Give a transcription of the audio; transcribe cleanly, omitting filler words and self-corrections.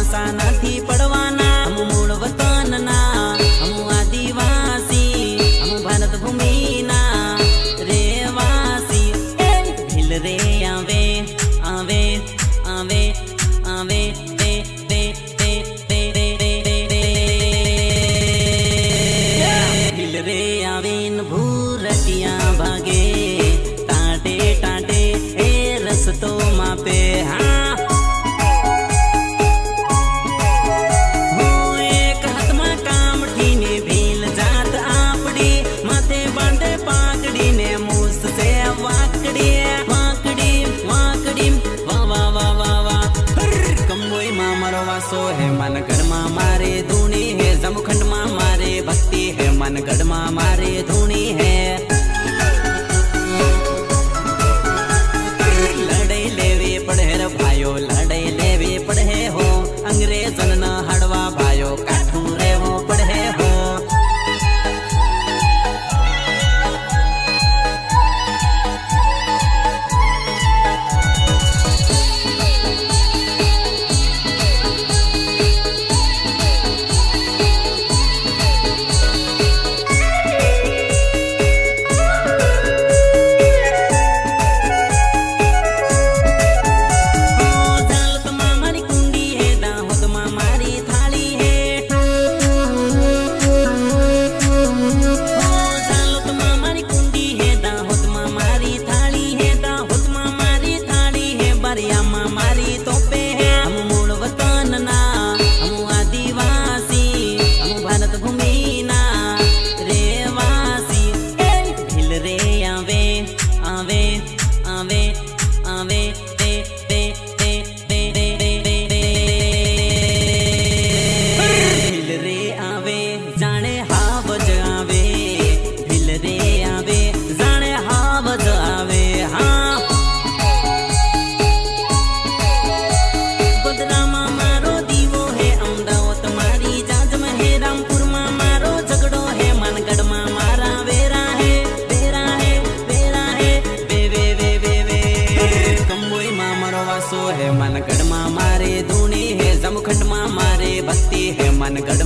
पासा नहीं पड़वाना। हम मूल वतन ना, हम आदिवासी, हम भारत भूमि ना रेवासी। भील रे आवे आवे आवे आवे वे वे वे वे वे वे वे भील रे आवेन भूरटिया भागे टाटे टाटे ए रस्तो मापे। हाँ वासो है मनगढ़ मा मारे धूनी है, जमखंड मा मारे भक्ति है, मनगढ़ मा मारे धूनी है। लड़े लेवे पढ़े रे भाइयों, लड़े लेवे पढ़े हो, अंग्रेजन न हड़वा भाइयों काठू रे वो पढ़े हो। मनगढ़ मा मारे धूनी है, जमखंड मा मारे भक्ति है, मनगढ़